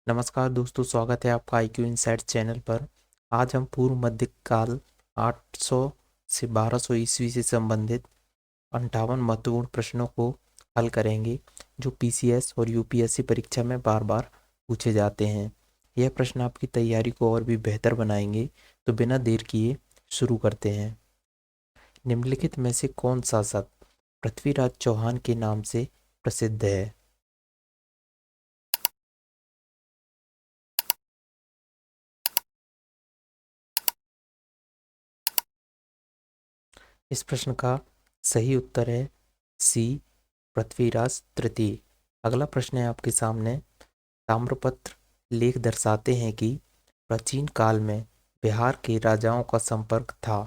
नमस्कार दोस्तों, स्वागत है आपका IQ इनसाइट्स चैनल पर। आज हम पूर्व मध्यकाल 800 से 1200 ईस्वी से संबंधित 58 महत्वपूर्ण प्रश्नों को हल करेंगे, जो PCS और UPSC परीक्षा में बार बार पूछे जाते हैं। यह प्रश्न आपकी तैयारी को और भी बेहतर बनाएंगे। तो बिना देर किए शुरू करते हैं। निम्नलिखित में से कौन शासक पृथ्वीराज चौहान के नाम से प्रसिद्ध है? इस प्रश्न का सही उत्तर है सी, पृथ्वीराज तृतीय। अगला प्रश्न है आपके सामने। ताम्रपत्र लेख दर्शाते हैं कि प्राचीन काल में बिहार के राजाओं का संपर्क था।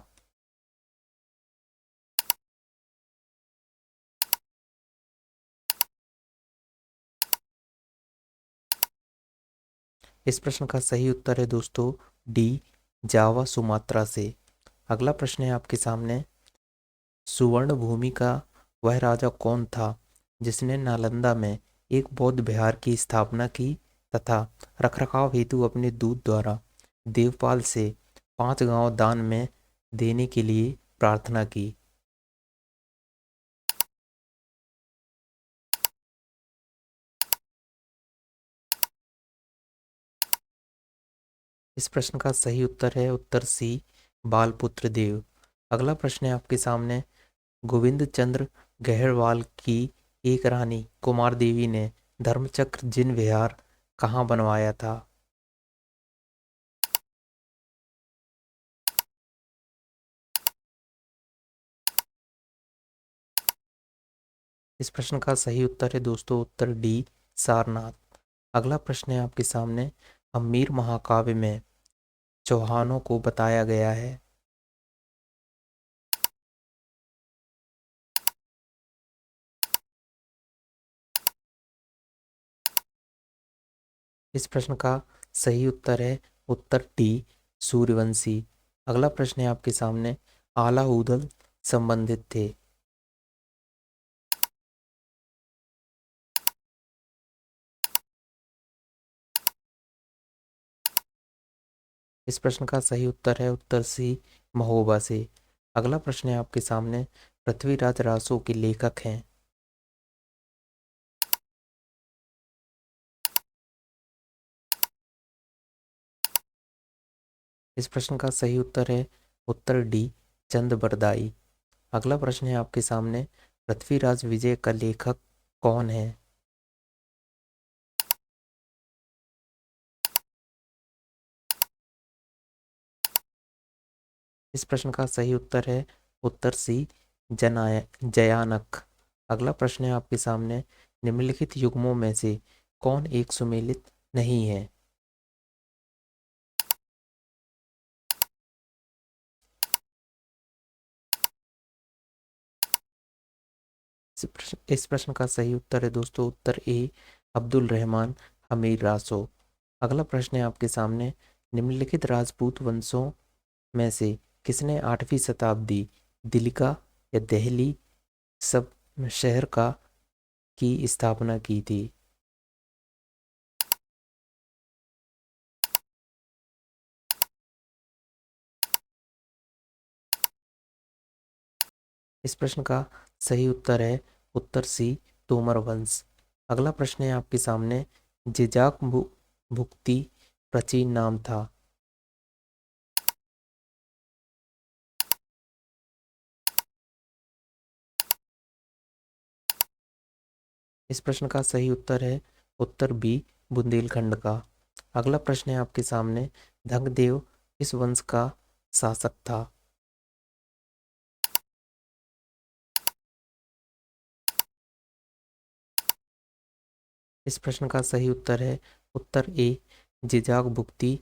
इस प्रश्न का सही उत्तर है दोस्तों डी, जावा सुमात्रा से। अगला प्रश्न है आपके सामने। सुवर्ण भूमि का वह राजा कौन था जिसने नालंदा में एक बौद्ध विहार की स्थापना की तथा रखरखाव हेतु अपने दूत द्वारा देवपाल से 5 गांव दान में देने के लिए प्रार्थना की? इस प्रश्न का सही उत्तर है उत्तर सी, बालपुत्र देव। अगला प्रश्न है आपके सामने। गोविंद चंद्र गहरवाल की एक रानी कुमार देवी ने धर्मचक्र जिन विहार कहाँ बनवाया था? इस प्रश्न का सही उत्तर है दोस्तों उत्तर डी, सारनाथ। अगला प्रश्न है आपके सामने। अमीर महाकाव्य में चौहानों को बताया गया है। इस प्रश्न का सही उत्तर है उत्तर डी, सूर्यवंशी। अगला प्रश्न है आपके सामने। आला ऊदल संबंधित थे। इस प्रश्न का सही उत्तर है उत्तर सी, महोबा से। अगला प्रश्न है आपके सामने। पृथ्वीराज रासो के लेखक हैं। इस प्रश्न का सही उत्तर है उत्तर डी, चंद बरदाई। अगला प्रश्न है आपके सामने। पृथ्वीराज विजय का लेखक कौन है? इस प्रश्न का सही उत्तर है उत्तर सी, जयानक। अगला प्रश्न है आपके सामने। निम्नलिखित युग्मों में से कौन एक सुमेलित नहीं है? इस प्रश्न का सही उत्तर है दोस्तों उत्तर ए, अब्दुल रहमान अमीर रासो। अगला प्रश्न है आपके सामने। निम्नलिखित राजपूत वंशों में से किसने 8वीं शताब्दी दिल्ली या दिल्ली सब शहर का की स्थापना की थी? इस प्रश्न का सही उत्तर है उत्तर सी, तोमर वंश। अगला प्रश्न है आपके सामने। जिजाक भुक्ति प्राचीन नाम था। इस प्रश्न का सही उत्तर है उत्तर बी, बुंदेलखंड का। अगला प्रश्न है आपके सामने। धंगदेव किस वंश का शासक था? इस प्रश्न का सही उत्तर है उत्तर ए, जिजाक भुक्ति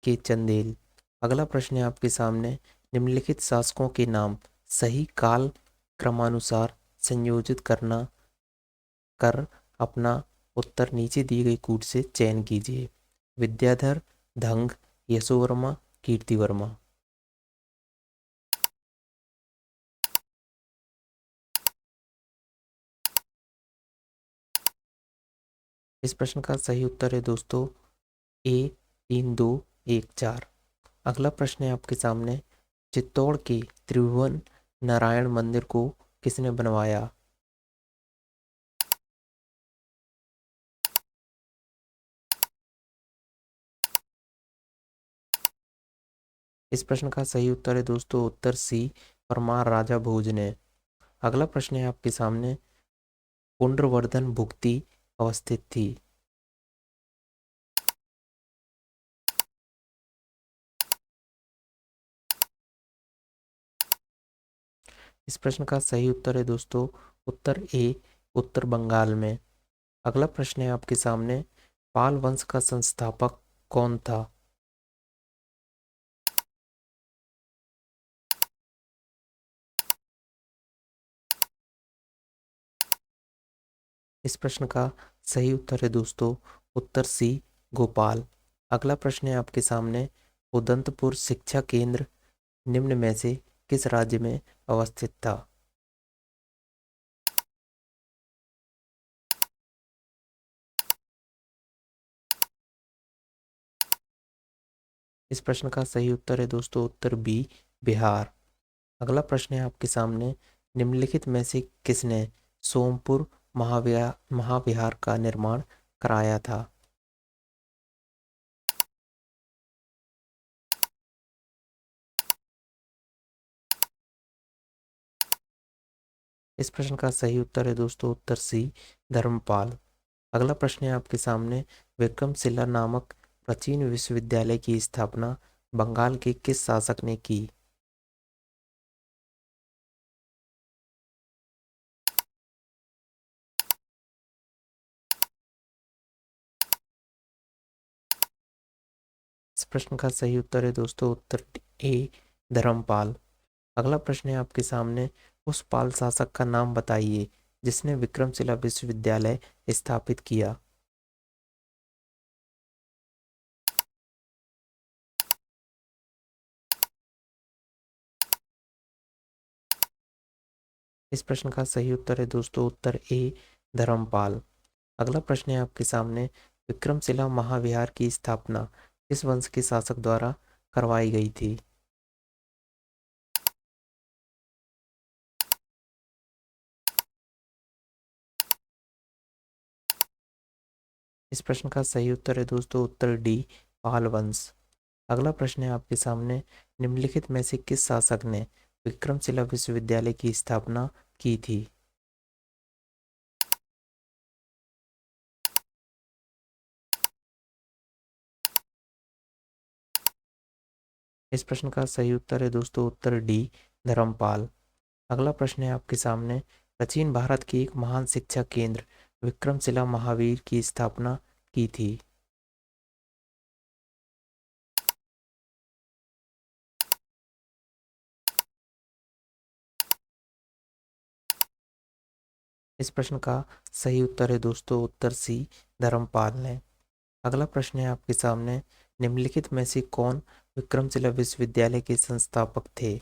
के चंदेल। अगला प्रश्न है आपके सामने। निम्नलिखित शासकों के नाम सही काल क्रमानुसार संयोजित करना कर अपना उत्तर नीचे दी गई कूट से चयन कीजिए। विद्याधर, धंग, यशोवर्मा, कीर्तिवर्मा। इस प्रश्न का सही उत्तर है दोस्तों ए 3214। अगला प्रश्न है आपके सामने, चित्तौड़ के त्रिभुवन नारायण मंदिर को किसने बनवाया? इस प्रश्न का सही उत्तर है दोस्तों उत्तर सी, परमार राजा भोज ने। अगला प्रश्न है आपके सामने, पुंड्रवर्धन भुक्ति अवस्थित थी? इस प्रश्न का सही उत्तर है दोस्तों उत्तर ए, उत्तर बंगाल में। अगला प्रश्न है आपके सामने, पाल वंश का संस्थापक कौन था? इस प्रश्न का सही उत्तर है दोस्तों उत्तर सी, गोपाल। अगला प्रश्न है आपके सामने, उदंतपुर शिक्षा केंद्र निम्न में से किस राज्य में अवस्थित था? इस प्रश्न का सही उत्तर है दोस्तों उत्तर बी, बिहार। अगला प्रश्न है आपके सामने, निम्नलिखित में से किसने सोमपुर महाविहार का निर्माण कराया था? इस प्रश्न का सही उत्तर है दोस्तों उत्तर सी, धर्मपाल। अगला प्रश्न है आपके सामने, विक्रमशिला नामक प्राचीन विश्वविद्यालय की स्थापना बंगाल के किस शासक ने की? इस प्रश्न का सही उत्तर है दोस्तों उत्तर ए, धर्मपाल। अगला प्रश्न है आपके सामने, उस पाल शासक का नाम बताइए जिसने विक्रमशिला विश्वविद्यालय स्थापित किया। इस प्रश्न का सही उत्तर है दोस्तों उत्तर ए, धर्मपाल। अगला प्रश्न है आपके सामने, विक्रमशिला महाविहार की स्थापना किस वंश के शासक द्वारा करवाई गई थी? इस प्रश्न का सही उत्तर है दोस्तों उत्तर डी, पाल वंश। अगला प्रश्न है आपके सामने, निम्नलिखित में से किस शासक ने विक्रमशिला विश्वविद्यालय की स्थापना की थी? इस प्रश्न का सही उत्तर है दोस्तों उत्तर डी, धर्मपाल। अगला प्रश्न है आपके सामने, प्राचीन भारत की एक महान शिक्षा केंद्र विक्रमशिला महावीर की स्थापना की थी? इस प्रश्न का सही उत्तर है दोस्तों उत्तर सी, धर्मपाल ने। अगला प्रश्न है आपके सामने, निम्नलिखित में से कौन विक्रमशिला विश्वविद्यालय के संस्थापक थे?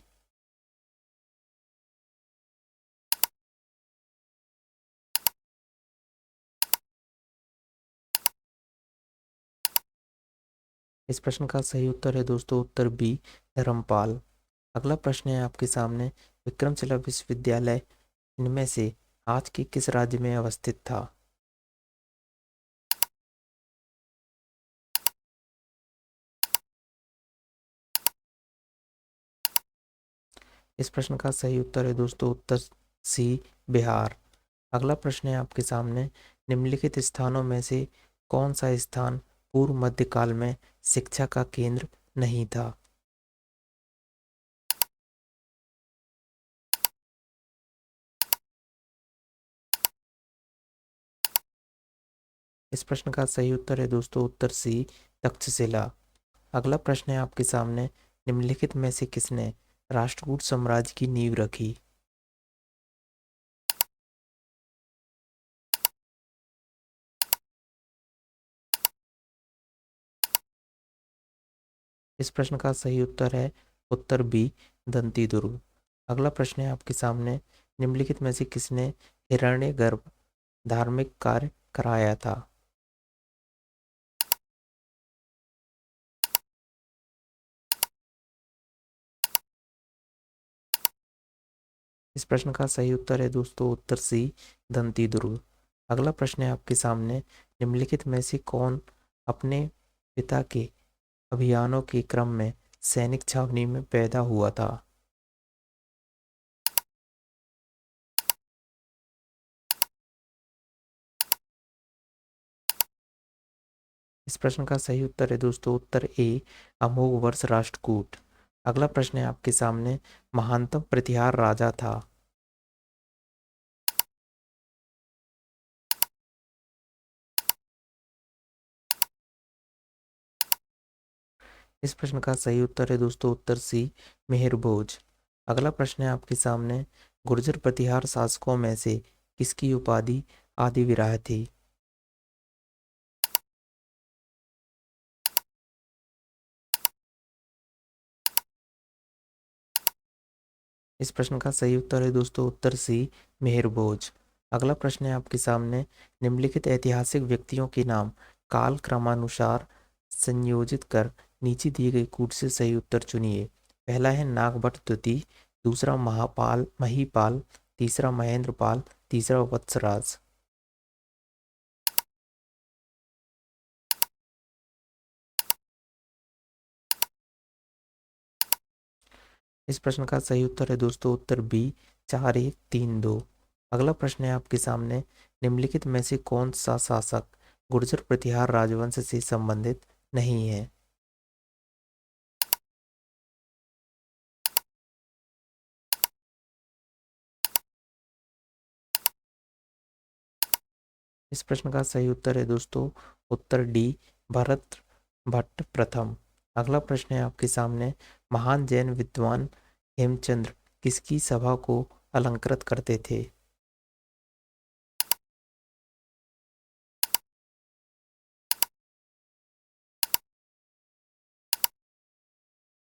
इस प्रश्न का सही उत्तर है दोस्तों उत्तर बी, धर्मपाल। अगला प्रश्न है आपके सामने, विक्रमशिला विश्वविद्यालय इनमें से आज के किस राज्य में अवस्थित था? इस प्रश्न का सही उत्तर है दोस्तों उत्तर सी, बिहार। अगला प्रश्न है आपके सामने, निम्नलिखित स्थानों में से कौन सा स्थान पूर्व मध्यकाल में शिक्षा का केंद्र नहीं था? इस प्रश्न का सही उत्तर है दोस्तों उत्तर सी, तक्षशिला। अगला प्रश्न है आपके सामने, निम्नलिखित में से किसने राष्ट्रकूट साम्राज्य की नींव रखी? इस प्रश्न का सही उत्तर है उत्तर बी, दंती दुर्ग। अगला प्रश्न है आपके सामने, निम्नलिखित में से किसने हिरण्यगर्भ धार्मिक कार्य कराया था? इस प्रश्न का सही उत्तर है दोस्तों उत्तर सी दंती दुर्ग। अगला प्रश्न है आपके सामने, निम्नलिखित में से कौन अपने पिता के अभियानों के क्रम में सैनिक छावनी में पैदा हुआ था? इस प्रश्न का सही उत्तर है दोस्तों उत्तर ए अमोघ वर्ष राष्ट्रकूट। अगला प्रश्न है आपके सामने, महानतम प्रतिहार राजा था? इस प्रश्न का सही उत्तर है दोस्तों उत्तर सी मेहर भोज। अगला प्रश्न है आपके सामने, गुर्जर प्रतिहार शासकों में से किसकी उपाधि आदि विराह थी? इस प्रश्न का सही उत्तर है दोस्तों उत्तर सी मेहर भोज। अगला प्रश्न है आपके सामने, निम्नलिखित ऐतिहासिक व्यक्तियों के नाम काल क्रमानुसार संयोजित कर नीचे दिए गए कूट से सही उत्तर चुनिए। पहला है नागभट्ट द्वितीय, दूसरा महापाल महीपाल, तीसरा महेंद्रपाल, तीसरा वत्सराज। इस प्रश्न का सही उत्तर है दोस्तों उत्तर बी 4132। अगला प्रश्न है आपके सामने, निम्नलिखित में से कौन सा शासक गुर्जर प्रतिहार राजवंश से संबंधित नहीं है? इस प्रश्न का सही उत्तर है दोस्तों उत्तर डी भरत भट्ट प्रथम। अगला प्रश्न है आपके सामने, महान जैन विद्वान हेमचंद्र किसकी सभा को अलंकृत करते थे?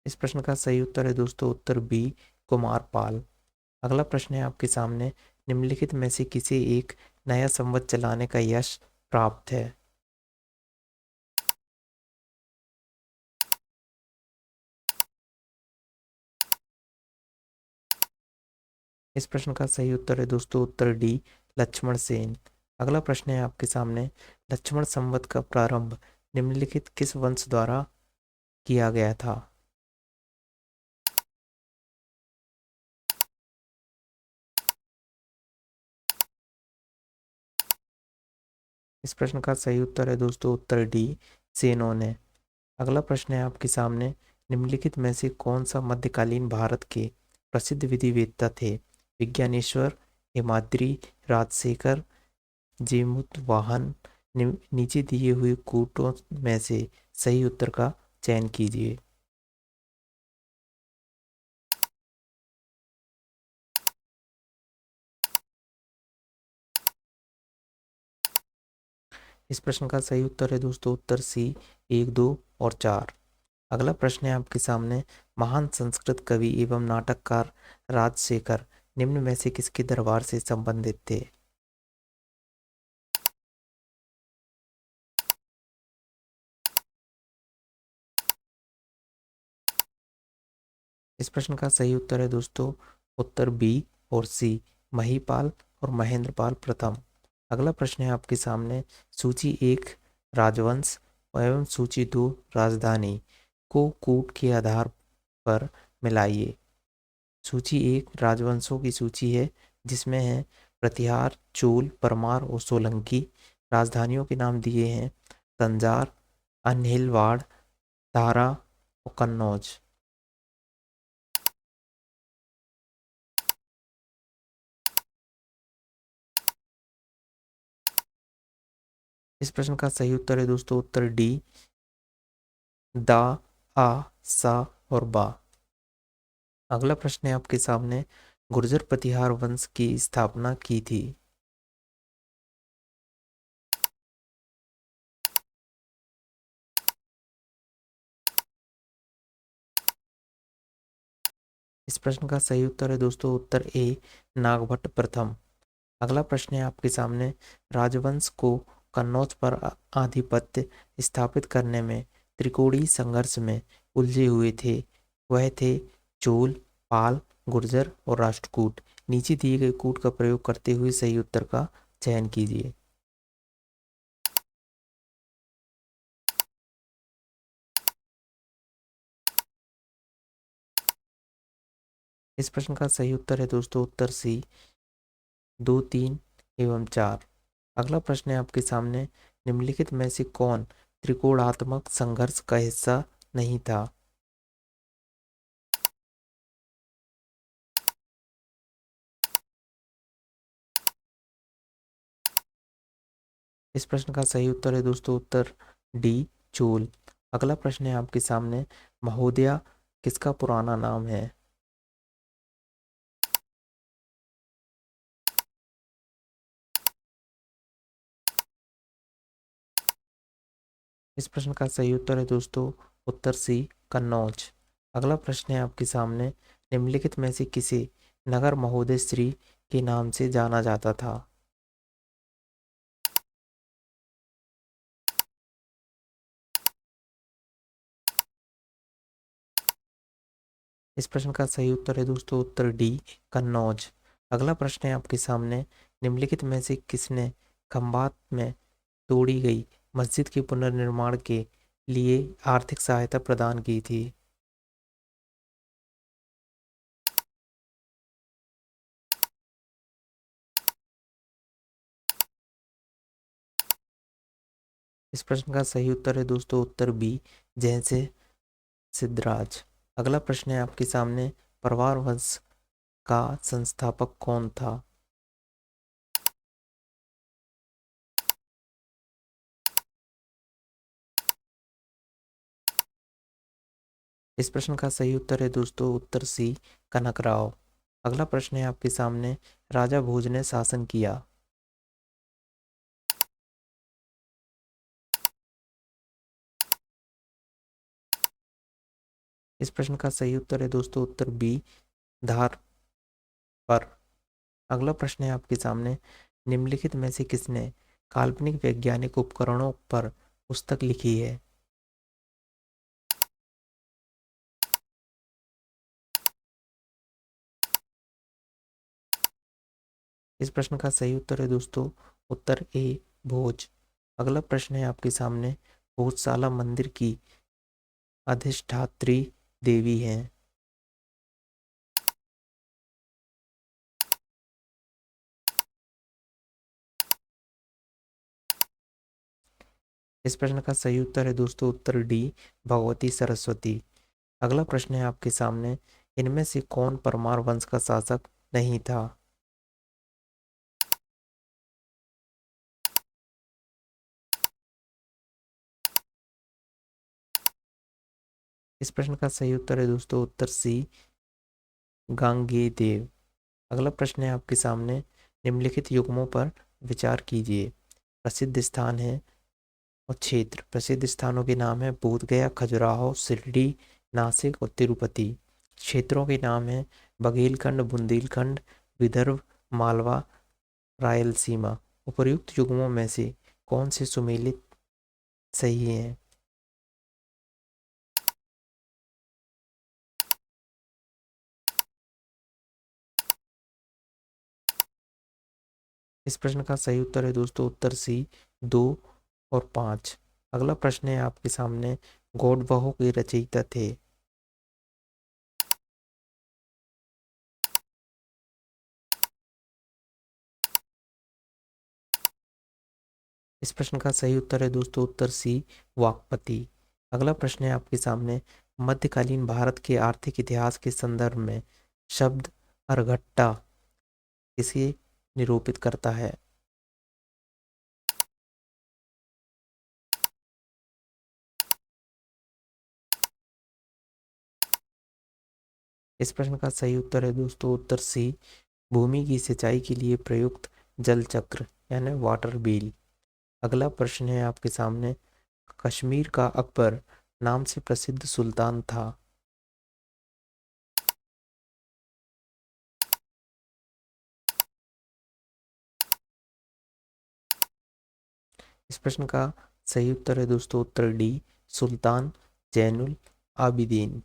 इस प्रश्न का सही उत्तर है दोस्तों उत्तर बी कुमारपाल। अगला प्रश्न है आपके सामने, निम्नलिखित में से किसे एक नया संवत चलाने का यश प्राप्त है? इस प्रश्न का सही उत्तर है दोस्तों उत्तर डी लक्ष्मण सेन। अगला प्रश्न है आपके सामने, लक्ष्मण संवत का प्रारंभ निम्नलिखित किस वंश द्वारा किया गया था? इस प्रश्न का सही उत्तर है दोस्तों उत्तर डी सेनों ने। अगला प्रश्न है आपके सामने, निम्नलिखित में से कौन सा मध्यकालीन भारत के प्रसिद्ध विधिवेत्ता थे? विज्ञानेश्वर, हेमाद्रि, राजशेखर, जेमुतवाहन। नीचे दिए हुए कूटों में से सही उत्तर का चयन कीजिए। इस प्रश्न का सही उत्तर है दोस्तों उत्तर सी 1, 2 और 4। अगला प्रश्न है आपके सामने, महान संस्कृत कवि एवं नाटककार राजशेखर निम्न में से किसके दरबार से संबंधित थे? इस प्रश्न का सही उत्तर है दोस्तों उत्तर बी और सी महीपाल और महेंद्रपाल प्रथम। अगला प्रश्न है आपके सामने, सूची 1 राजवंश एवं सूची 2 राजधानी को कूट के आधार पर मिलाइए। सूची 1 राजवंशों की सूची है जिसमें है प्रतिहार, चोल, परमार और सोलंकी। राजधानियों के नाम दिए हैं तंजार, अनहिलवाड़, दारा और कन्नौज। इस प्रश्न का सही उत्तर है दोस्तों उत्तर डी दा, आ, सा और बा। अगला प्रश्न है आपके सामने, गुर्जर प्रतिहार वंश की स्थापना की थी? इस प्रश्न का सही उत्तर है दोस्तों उत्तर ए नागभट्ट प्रथम। अगला प्रश्न है आपके सामने, राजवंश को कन्नौज पर आधिपत्य स्थापित करने में त्रिकोणीय संघर्ष में उलझे हुए थे। वह थे चोल, पाल, गुर्जर और राष्ट्रकूट। नीचे दिए गए कूट का प्रयोग करते हुए सही उत्तर का चयन कीजिए। इस प्रश्न का सही उत्तर है दोस्तों उत्तर सी, 2, 3 एवं 4। अगला प्रश्न है आपके सामने, निम्नलिखित में से कौन त्रिकोणात्मक संघर्ष का हिस्सा नहीं था? इस प्रश्न का सही उत्तर है दोस्तों उत्तर डी, चोल। अगला प्रश्न है आपके सामने, महोदया किसका पुराना नाम है? इस प्रश्न का सही उत्तर है दोस्तों उत्तर सी, कन्नौज। अगला प्रश्न है आपके सामने, निम्नलिखित में से किसे नगर महोदय श्री के नाम से जाना जाता था? इस प्रश्न का सही उत्तर है दोस्तों उत्तर डी, कन्नौज। अगला प्रश्न है आपके सामने, निम्नलिखित में से किसने खंभात में तोड़ी गई मस्जिद के पुनर्निर्माण के लिए आर्थिक सहायता प्रदान की थी? इस प्रश्न का सही उत्तर है दोस्तों उत्तर बी, जैसे सिद्धराज। अगला प्रश्न है आपके सामने, परवार वंश का संस्थापक कौन था? इस प्रश्न का सही उत्तर है दोस्तों उत्तर सी, कनकराव। अगला प्रश्न है आपके सामने, राजा भोज ने शासन किया। इस प्रश्न का सही उत्तर है दोस्तों उत्तर बी, धार पर। अगला प्रश्न है आपके सामने, निम्नलिखित में से किसने काल्पनिक वैज्ञानिक उपकरणों पर पुस्तक लिखी है? इस प्रश्न का सही उत्तर है दोस्तों उत्तर ए, भोज। अगला प्रश्न है आपके सामने, भोजशाला मंदिर की अधिष्ठात्री देवी हैं। इस प्रश्न का सही उत्तर है दोस्तों उत्तर डी, भगवती सरस्वती। अगला प्रश्न है आपके सामने, इनमें से कौन परमार वंश का शासक नहीं था? इस प्रश्न का सही उत्तर है दोस्तों उत्तर सी, गांगेय। अगला प्रश्न है आपके सामने, निम्नलिखित युग्मों पर विचार कीजिए। प्रसिद्ध स्थान है और क्षेत्र, प्रसिद्ध स्थानों के नाम है बोध गया, खजुराहो, शिरडी, नासिक और तिरुपति। क्षेत्रों के नाम है बघेलखंड, बुंदेलखंड, विदर्भ, मालवा, रायलसीमा। उपर्युक्त युग्मों में से कौन से सुमेलित सही हैं? इस प्रश्न का सही उत्तर है दोस्तों उत्तर सी, 2 और 5। अगला प्रश्न है आपके सामने, गौडबहु के रचयिता थे। इस प्रश्न का सही उत्तर है दोस्तों उत्तर सी, वाकपति। अगला प्रश्न है आपके सामने, मध्यकालीन भारत के आर्थिक इतिहास के संदर्भ में शब्द अर्घट्टा किसे निरूपित करता है? इस प्रश्न का सही उत्तर है दोस्तों उत्तर सी, भूमि की सिंचाई के लिए प्रयुक्त जल चक्र यानी वाटर व्हील। अगला प्रश्न है आपके सामने, कश्मीर का अकबर नाम से प्रसिद्ध सुल्तान था। इस प्रश्न का सही उत्तर है दोस्तों उत्तर डी, सुल्तान जैनुल आबिदीन।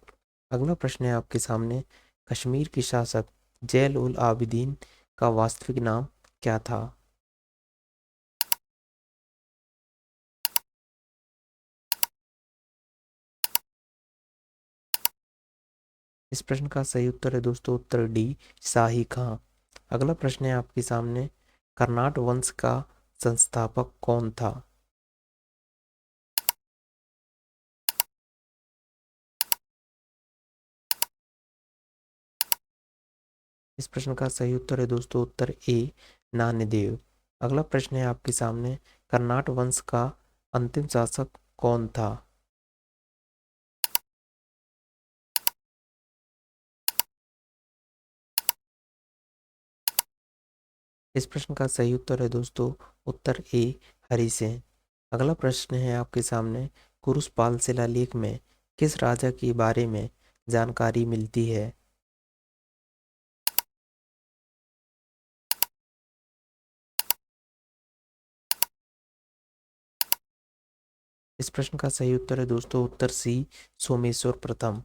अगला प्रश्न है आपके सामने, कश्मीर के शासक जैल उल आबिदीन का वास्तविक नाम क्या था? इस प्रश्न का सही उत्तर है दोस्तों उत्तर डी, शाही खां। अगला प्रश्न है आपके सामने, कर्नाट वंश का संस्थापक कौन था? इस प्रश्न का सही उत्तर है दोस्तों उत्तर ए, नान्यदेव। अगला प्रश्न है आपके सामने, कर्नाट वंश का अंतिम शासक कौन था? इस प्रश्न का सही उत्तर है दोस्तों उत्तर ए, हरिसेन। अगला प्रश्न है आपके सामने, कुरुशपाल शिलालेख में किस राजा के बारे में जानकारी मिलती है? इस प्रश्न का सही उत्तर है दोस्तों उत्तर सी, सोमेश्वर प्रथम।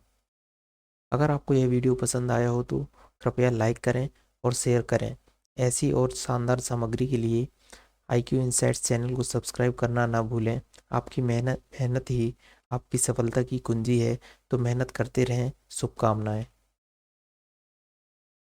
अगर आपको यह वीडियो पसंद आया हो तो कृपया लाइक करें और शेयर करें। ऐसी और शानदार सामग्री के लिए IQ इनसाइट्स चैनल को सब्सक्राइब करना ना भूलें। आपकी मेहनत मेहनत ही आपकी सफलता की कुंजी है, तो मेहनत करते रहें। शुभकामनाएं।